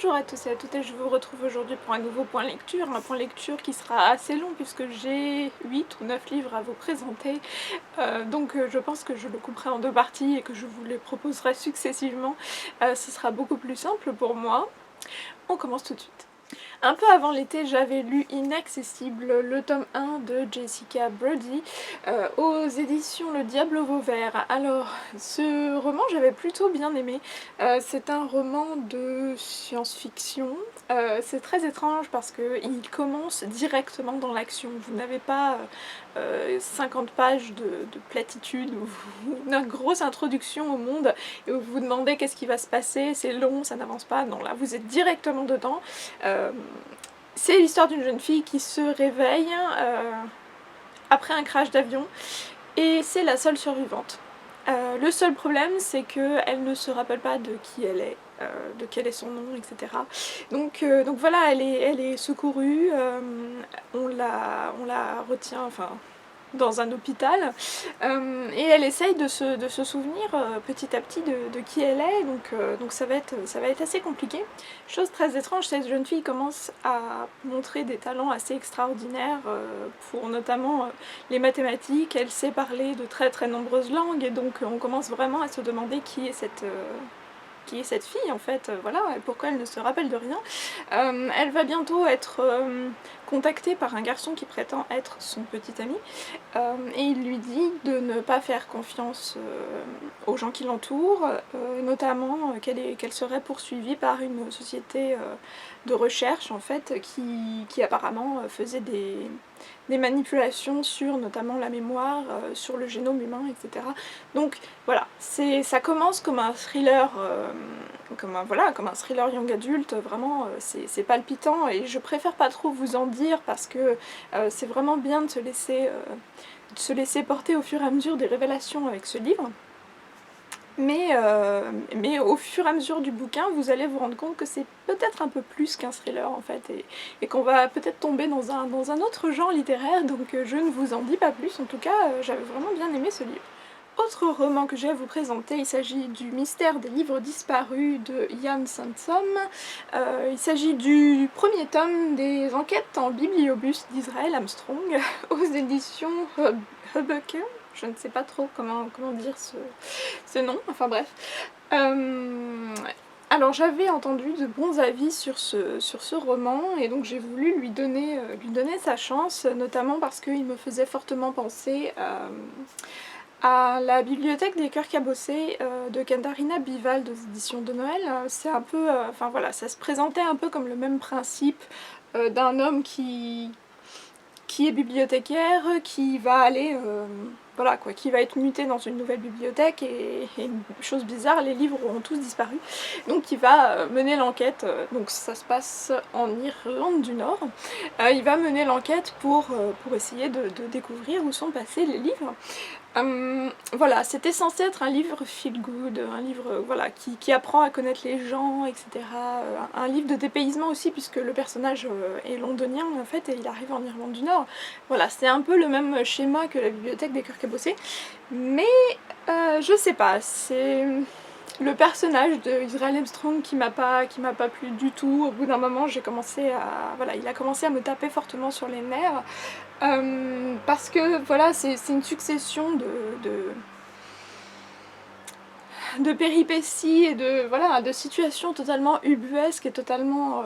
Bonjour à tous et à toutes, et je vous retrouve aujourd'hui pour un nouveau point lecture, un point lecture qui sera assez long puisque j'ai 8 ou 9 livres à vous présenter, donc je pense que je le couperai en deux parties et que je vous les proposerai successivement, ce sera beaucoup plus simple pour moi. On commence tout de suite. Un peu avant l'été, j'avais lu Inaccessible, le tome 1 de Jessica Brody, aux éditions Le Diable au Vauvert. Alors, ce roman, j'avais plutôt bien aimé. C'est un roman de science-fiction. C'est très étrange parce qu'il commence directement dans l'action. Vous n'avez pas 50 pages de platitude ou une grosse introduction au monde et vous vous demandez qu'est-ce qui va se passer, c'est long, ça n'avance pas. Non, là, vous êtes directement dedans. C'est l'histoire d'une jeune fille qui se réveille après un crash d'avion et c'est la seule survivante. Le seul problème, c'est qu'elle ne se rappelle pas de qui elle est, de quel est son nom, etc. Donc voilà, elle est secourue, on la retient, enfin, dans un hôpital, et elle essaye de se souvenir petit à petit de qui elle est, donc ça va être assez compliqué. Chose très étrange, cette jeune fille commence à montrer des talents assez extraordinaires pour notamment les mathématiques. Elle sait parler de très très nombreuses langues, et donc on commence vraiment à se demander qui est cette fille en fait, voilà, pourquoi elle ne se rappelle de rien. Elle va bientôt être contactée par un garçon qui prétend être son petit ami, et il lui dit de ne pas faire confiance aux gens qui l'entourent, notamment qu'elle serait poursuivie par une société de recherche en fait qui apparemment faisait des manipulations sur notamment la mémoire, sur le génome humain, etc. Donc voilà, ça commence comme un thriller, comme un thriller young adulte, vraiment c'est palpitant et je préfère pas trop vous en dire parce que c'est vraiment bien de se laisser porter au fur et à mesure des révélations avec ce livre. Mais au fur et à mesure du bouquin, vous allez vous rendre compte que c'est peut-être un peu plus qu'un thriller en fait, et qu'on va peut-être tomber dans un autre genre littéraire, donc je ne vous en dis pas plus. En tout cas, j'avais vraiment bien aimé ce livre. Autre roman que j'ai à vous présenter, il s'agit du Mystère des livres disparus de Ian Sansom. Il s'agit du premier tome des enquêtes en bibliobus d'Israël Armstrong aux éditions Hubbecke. Je ne sais pas trop comment dire ce nom, enfin bref. Alors j'avais entendu de bons avis sur ce roman et donc j'ai voulu lui donner sa chance, notamment parce qu'il me faisait fortement penser à la bibliothèque des cœurs cabossés de Katharina Bival aux éditions de Noël. C'est un peu, enfin voilà, ça se présentait un peu comme le même principe d'un homme qui est bibliothécaire, qui va aller, voilà quoi, qui va être muté dans une nouvelle bibliothèque et chose bizarre, les livres ont tous disparu. Donc il va mener l'enquête, donc ça se passe en Irlande du Nord. Il va mener l'enquête pour essayer de découvrir où sont passés les livres. Voilà, c'était censé être un livre feel good, un livre voilà, qui apprend à connaître les gens, etc. Un livre de dépaysement aussi, puisque le personnage est londonien en fait, et il arrive en Irlande du Nord. Voilà, c'est un peu le même schéma que la bibliothèque des cœurs cabossés, mais je sais pas, c'est le personnage de Israel Armstrong qui m'a pas plu du tout. Au bout d'un moment, j'ai commencé à... Voilà, il a commencé à me taper fortement sur les nerfs. Parce que voilà, c'est une succession de péripéties et de situations totalement ubuesques et totalement...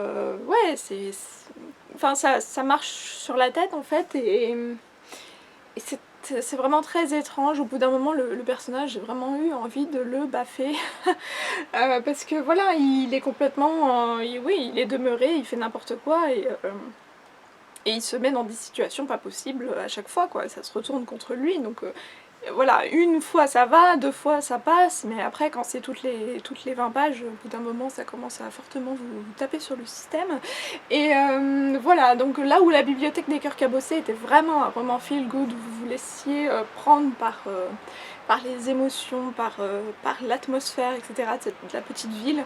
ouais, enfin, ça marche sur la tête en fait, et c'est vraiment très étrange. Au bout d'un moment, le personnage, j'ai vraiment eu envie de le baffer. Parce que voilà, il est complètement... oui, il est demeuré, il fait n'importe quoi, et il se met dans des situations pas possibles à chaque fois, quoi. Ça se retourne contre lui, donc voilà, une fois ça va, deux fois ça passe, mais après quand c'est toutes les 20 pages, au bout d'un moment ça commence à fortement vous taper sur le système. Et voilà, donc là où la bibliothèque des cœurs cabossés était vraiment un roman feel good, où vous vous laissiez prendre par les émotions, par l'atmosphère, etc. de la petite ville.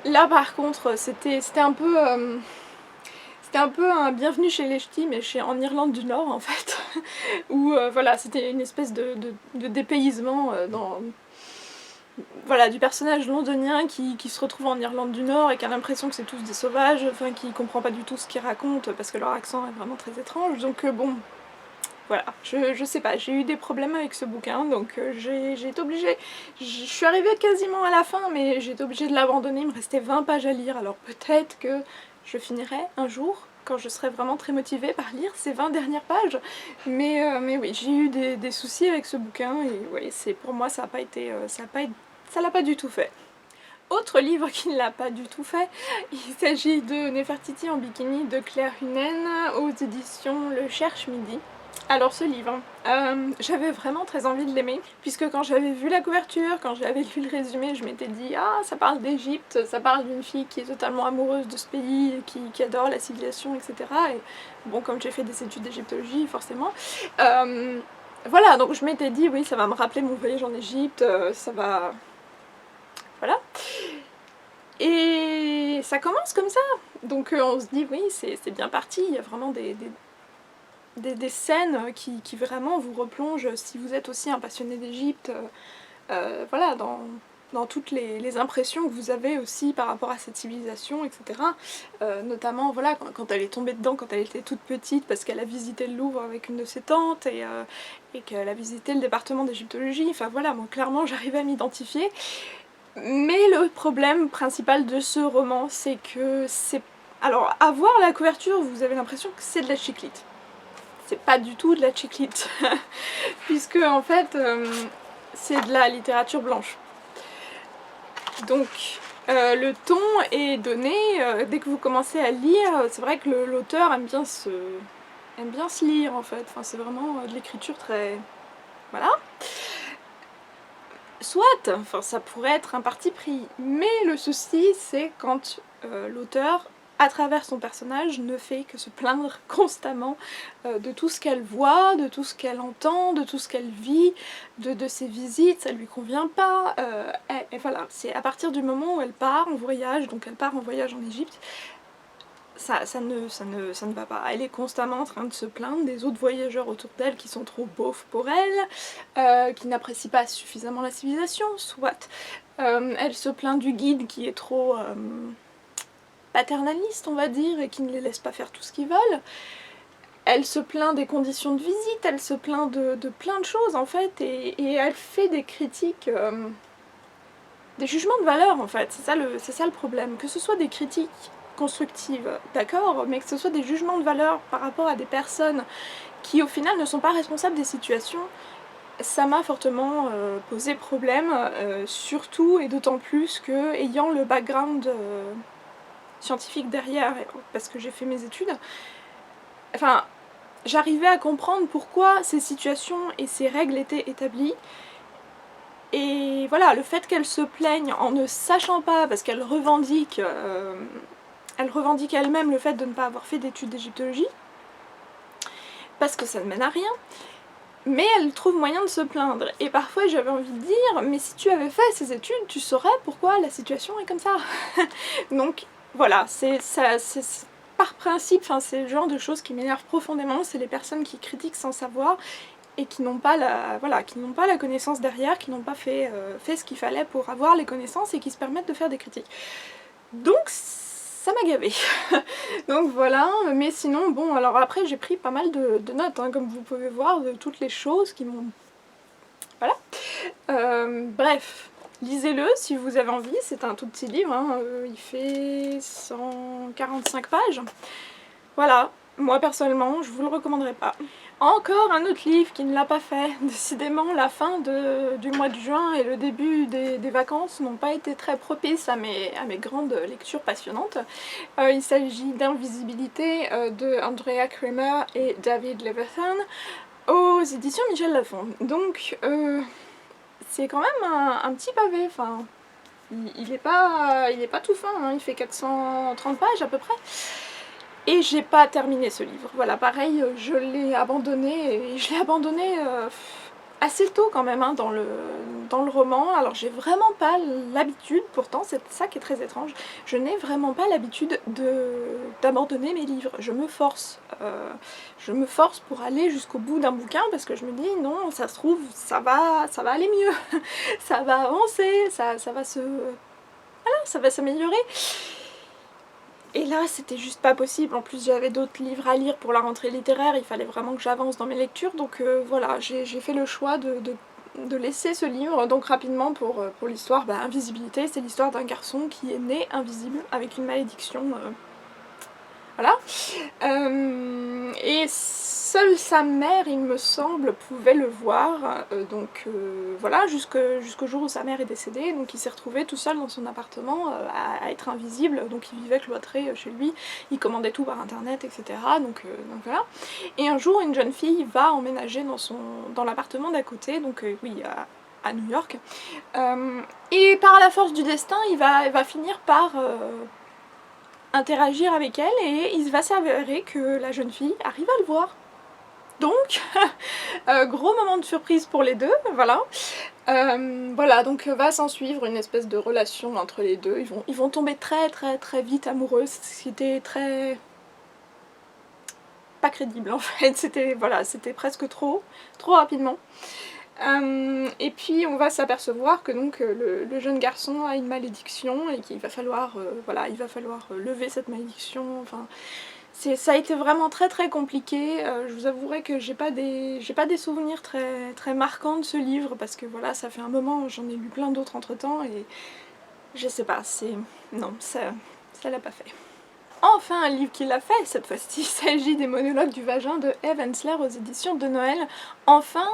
Là par contre, c'était un peu... c'était un peu un bienvenue chez les ch'tis, mais en Irlande du Nord en fait, où voilà, c'était une espèce de dépaysement voilà, du personnage londonien qui se retrouve en Irlande du Nord et qui a l'impression que c'est tous des sauvages, enfin qui comprend pas du tout ce qu'ils racontent parce que leur accent est vraiment très étrange, donc bon, voilà, je sais pas, j'ai eu des problèmes avec ce bouquin, donc j'ai été obligée, je suis arrivée quasiment à la fin, mais j'ai été obligée de l'abandonner, il me restait 20 pages à lire, alors peut-être que je finirai un jour, quand je serai vraiment très motivée par lire ces 20 dernières pages, mais oui, j'ai eu des soucis avec ce bouquin, et ouais, pour moi ça l'a pas du tout fait. Autre livre qui ne l'a pas du tout fait, il s'agit de Nefertiti en bikini de Claire Hunen aux éditions Le Cherche Midi. Alors ce livre, j'avais vraiment très envie de l'aimer, puisque quand j'avais vu la couverture, quand j'avais lu le résumé, je m'étais dit « Ah, ça parle d'Égypte, ça parle d'une fille qui est totalement amoureuse de ce pays, qui adore la civilisation, etc. » Et bon, comme j'ai fait des études d'égyptologie, forcément, voilà, donc je m'étais dit « Oui, ça va me rappeler mon voyage en Égypte, ça va... » Voilà. Et ça commence comme ça, donc on se dit « Oui, c'est bien parti, il y a vraiment des scènes qui vraiment vous replongent, si vous êtes aussi un passionné d'Égypte, voilà, dans toutes les impressions que vous avez aussi par rapport à cette civilisation, etc. Notamment, voilà, quand elle est tombée dedans quand elle était toute petite, parce qu'elle a visité le Louvre avec une de ses tantes, et qu'elle a visité le département d'égyptologie, enfin voilà, bon, clairement j'arrivais à m'identifier. Mais le problème principal de ce roman, c'est que c'est... Alors, à voir la couverture, vous avez l'impression que c'est de la chiclite. C'est pas du tout de la chiclite, puisque en fait c'est de la littérature blanche. Donc le ton est donné, dès que vous commencez à lire, c'est vrai que l'auteur aime bien se lire en fait, enfin, c'est vraiment de l'écriture très... voilà. Soit, enfin ça pourrait être un parti pris, mais le souci c'est quand l'auteur, à travers son personnage, ne fait que se plaindre constamment de tout ce qu'elle voit, de tout ce qu'elle entend, de tout ce qu'elle vit, de ses visites, ça lui convient pas, et voilà, c'est à partir du moment où elle part en voyage, donc elle part en voyage en Égypte, ça ne va pas. Elle est constamment en train de se plaindre des autres voyageurs autour d'elle qui sont trop beaufs pour elle, qui n'apprécient pas suffisamment la civilisation, soit. Elle se plaint du guide qui est trop paternaliste, on va dire, et qui ne les laisse pas faire tout ce qu'ils veulent. Elle se plaint des conditions de visite, elle se plaint de plein de choses en fait, et elle fait des critiques, des jugements de valeur en fait, c'est ça le problème. Que ce soit des critiques constructive, d'accord, mais que ce soit des jugements de valeur par rapport à des personnes qui au final ne sont pas responsables des situations, ça m'a fortement posé problème, surtout et d'autant plus que, ayant le background scientifique derrière, parce que j'ai fait mes études, enfin, j'arrivais à comprendre pourquoi ces situations et ces règles étaient établies. Et voilà, le fait qu'elle se plaigne en ne sachant pas, parce qu'elle revendique elle-même le fait de ne pas avoir fait d'études d'égyptologie, parce que ça ne mène à rien, mais elle trouve moyen de se plaindre. Et parfois j'avais envie de dire, mais si tu avais fait ces études, tu saurais pourquoi la situation est comme ça. Donc voilà, c'est par principe, c'est le genre de choses qui m'énervent profondément, c'est les personnes qui critiquent sans savoir, et qui n'ont pas la connaissance derrière, qui n'ont pas fait ce qu'il fallait pour avoir les connaissances et qui se permettent de faire des critiques. Donc ça m'a gavée. Donc voilà, mais sinon, bon, alors après j'ai pris pas mal de notes, hein, comme vous pouvez voir, de toutes les choses qui m'ont... Voilà. Bref, lisez-le si vous avez envie, c'est un tout petit livre, hein, il fait 145 pages. Voilà, moi personnellement, je vous le recommanderais pas. Encore un autre livre qui ne l'a pas fait. Décidément, la fin du mois de juin et le début des vacances n'ont pas été très propices à mes grandes lectures passionnantes. Il s'agit d'Invisibilité de Andrea Cremer et David Levithan aux éditions Michel Lafon. Donc, c'est quand même un petit pavé, enfin, il est pas tout fin, hein, il fait 430 pages à peu près. Et j'ai pas terminé ce livre, voilà, pareil, je l'ai abandonné, et je l'ai abandonné assez tôt quand même hein, dans le roman. Alors j'ai vraiment pas l'habitude, pourtant c'est ça qui est très étrange, je n'ai vraiment pas l'habitude d'abandonner mes livres. Je me force pour aller jusqu'au bout d'un bouquin parce que je me dis non, ça se trouve ça va aller mieux, ça va avancer, ça va s'améliorer. Et là c'était juste pas possible, en plus j'avais d'autres livres à lire pour la rentrée littéraire, il fallait vraiment que j'avance dans mes lectures, donc voilà, j'ai fait le choix de laisser ce livre. Donc rapidement pour l'histoire, Invisibilité, c'est l'histoire d'un garçon qui est né invisible avec une malédiction, voilà. Et seule sa mère, il me semble, pouvait le voir, donc voilà, jusqu'au jour où sa mère est décédée, donc il s'est retrouvé tout seul dans son appartement à être invisible, donc il vivait cloîtré chez lui, il commandait tout par internet, etc. Donc voilà. Et un jour, une jeune fille va emménager dans l'appartement d'à côté, donc oui, à New York, et par la force du destin, il va finir par interagir avec elle et il va s'avérer que la jeune fille arrive à le voir. Donc, gros moment de surprise pour les deux, voilà. Voilà, donc va s'en suivre une espèce de relation entre les deux. Ils vont tomber très très très vite amoureux, ce qui était très pas crédible en fait. C'était presque trop rapidement. Et puis on va s'apercevoir que donc le jeune garçon a une malédiction et qu'il va falloir lever cette malédiction. Enfin, ça a été vraiment très très compliqué. Je vous avouerai que j'ai pas des souvenirs très très marquants de ce livre parce que voilà, ça fait un moment, j'en ai lu plein d'autres entre temps et je sais pas, non, ça l'a pas fait. Enfin un livre qui l'a fait cette fois-ci, il s'agit des monologues du vagin de Eve Ensler aux éditions de Noël. Enfin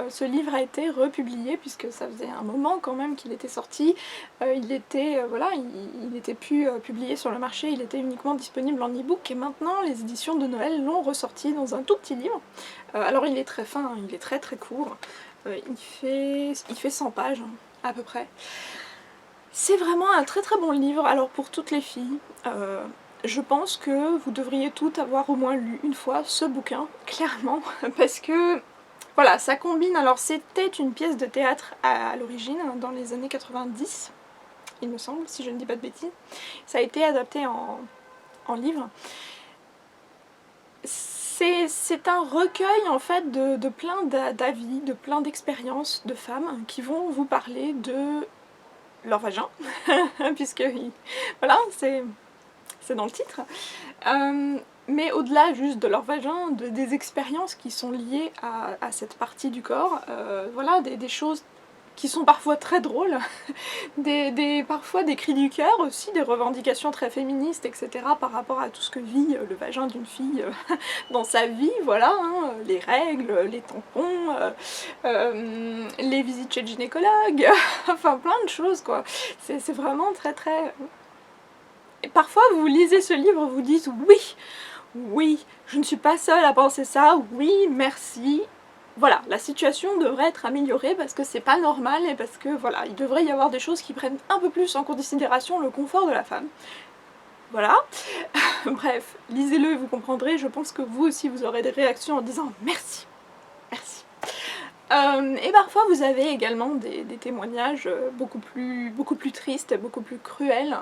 ce livre a été republié puisque ça faisait un moment quand même qu'il était sorti. Il était plus publié sur le marché, il était uniquement disponible en e-book et maintenant les éditions de Noël l'ont ressorti dans un tout petit livre. Alors il est très fin, hein, il est très très court, il fait 100 pages hein, à peu près. C'est vraiment un très très bon livre, alors pour toutes les filles. Je pense que vous devriez toutes avoir au moins lu une fois ce bouquin, clairement, parce que voilà, ça combine, alors c'était une pièce de théâtre à l'origine, dans les années 90, il me semble, si je ne dis pas de bêtises. Ça a été adapté en livre. C'est un recueil en fait de plein d'avis, de plein d'expériences de femmes qui vont vous parler de leur vagin, puisque voilà, c'est dans le titre, mais au-delà juste de leur vagin, des expériences qui sont liées à cette partie du corps, voilà, des choses qui sont parfois très drôles, parfois des cris du cœur aussi, des revendications très féministes, etc. par rapport à tout ce que vit le vagin d'une fille dans sa vie, voilà, hein, les règles, les tampons, les visites chez le gynécologue, enfin plein de choses quoi. C'est vraiment très très... Et parfois vous lisez ce livre, vous dites oui, je ne suis pas seule à penser ça, oui, merci. Voilà, la situation devrait être améliorée parce que c'est pas normal et parce que voilà, il devrait y avoir des choses qui prennent un peu plus en considération le confort de la femme. Voilà. Bref, lisez-le et vous comprendrez, je pense que vous aussi vous aurez des réactions en disant merci, merci. Et parfois vous avez également des témoignages beaucoup plus tristes, beaucoup plus cruels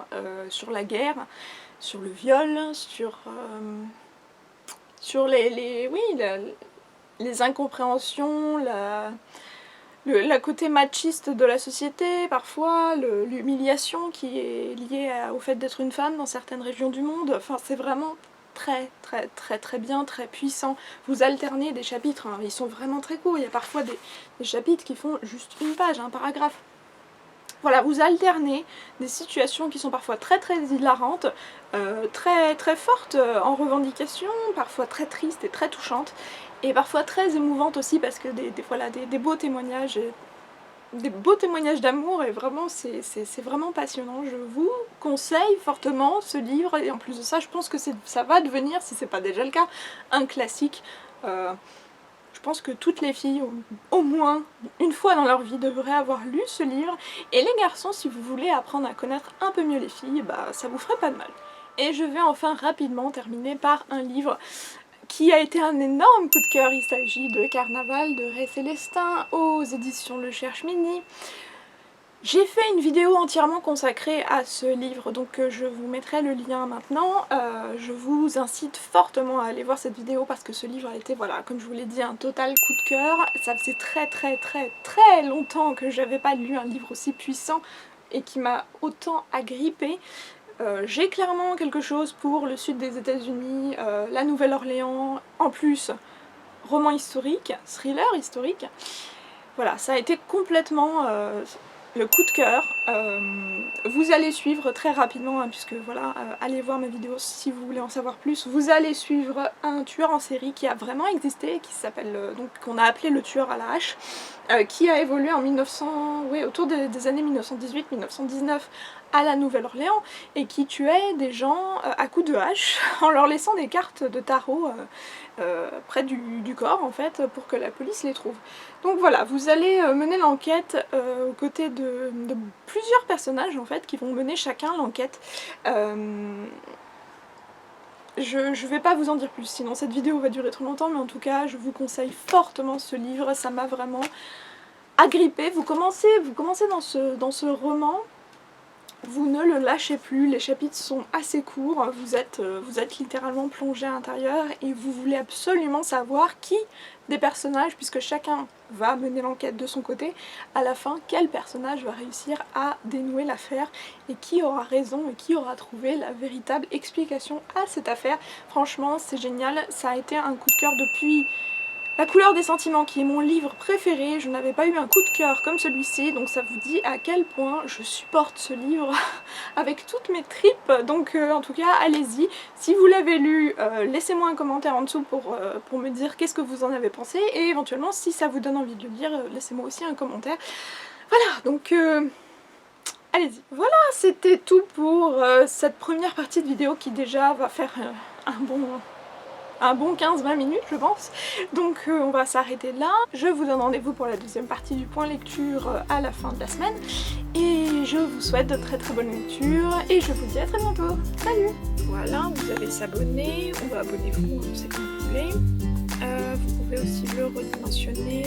sur la guerre, sur le viol, sur les incompréhensions, la côté machiste de la société, parfois, l'humiliation qui est liée au fait d'être une femme dans certaines régions du monde. Enfin, c'est vraiment très très très très bien, très puissant. Vous alternez des chapitres, hein, ils sont vraiment très courts, il y a parfois des chapitres qui font juste une page, un paragraphe. Voilà, vous alternez des situations qui sont parfois très très hilarantes, très très fortes en revendication, parfois très tristes et très touchantes, et parfois très émouvantes aussi parce que des beaux témoignages, d'amour, et vraiment c'est vraiment passionnant. Je vous conseille fortement ce livre, et en plus de ça je pense que ça va devenir, si c'est pas déjà le cas, un classique. Je pense que toutes les filles, au moins une fois dans leur vie, devraient avoir lu ce livre. Et les garçons, si vous voulez apprendre à connaître un peu mieux les filles, ça vous ferait pas de mal. Et je vais enfin rapidement terminer par un livre qui a été un énorme coup de cœur. Il s'agit de Carnaval de Ray Célestin aux éditions Le Cherche Mini. J'ai fait une vidéo entièrement consacrée à ce livre, donc je vous mettrai le lien maintenant. Je vous incite fortement à aller voir cette vidéo parce que ce livre a été, voilà, comme je vous l'ai dit, un total coup de cœur. Ça faisait très longtemps que j'avais pas lu un livre aussi puissant et qui m'a autant agrippée. J'ai clairement quelque chose pour le sud des États-Unis, la Nouvelle-Orléans, en plus roman historique, thriller historique. Voilà, ça a été complètement le coup de cœur. Vous allez suivre très rapidement, hein, puisque voilà, allez voir ma vidéo si vous voulez en savoir plus. Vous allez suivre un tueur en série qui a vraiment existé, qui s'appelle, donc qu'on a appelé le tueur à la hache, qui a évolué en 1900, oui, autour des années 1918-1919 à la Nouvelle-Orléans, et qui tuait des gens à coups de hache en leur laissant des cartes de tarot près du corps en fait, pour que la police les trouve. Donc voilà, vous allez mener l'enquête aux côtés de plusieurs personnages en fait, qui vont mener chacun l'enquête. Je vais pas vous en dire plus, sinon cette vidéo va durer trop longtemps, mais en tout cas je vous conseille fortement ce livre, ça m'a vraiment agrippée. Vous commencez dans ce roman, vous ne le lâchez plus, les chapitres sont assez courts, vous êtes littéralement plongé à l'intérieur et vous voulez absolument savoir qui des personnages, puisque chacun va mener l'enquête de son côté, à la fin quel personnage va réussir à dénouer l'affaire et qui aura raison et qui aura trouvé la véritable explication à cette affaire. Franchement c'est génial, ça a été un coup de cœur depuis La couleur des sentiments, qui est mon livre préféré. Je n'avais pas eu un coup de cœur comme celui-ci, donc ça vous dit à quel point je supporte ce livre avec toutes mes tripes. Donc en tout cas, allez-y. Si vous l'avez lu, laissez-moi un commentaire en dessous pour me dire qu'est-ce que vous en avez pensé. Et éventuellement, si ça vous donne envie de le lire, laissez-moi aussi un commentaire. Voilà, donc allez-y. Voilà, c'était tout pour cette première partie de vidéo qui déjà va faire un bon 15-20 minutes je pense, donc on va s'arrêter là. Je vous donne rendez-vous pour la deuxième partie du point lecture à la fin de la semaine, et je vous souhaite de très bonnes lectures, et je vous dis à très bientôt. Salut! Voilà, vous avez s'abonner, ou abonnez-vous, c'est comme vous voulez. Vous pouvez aussi le redimensionner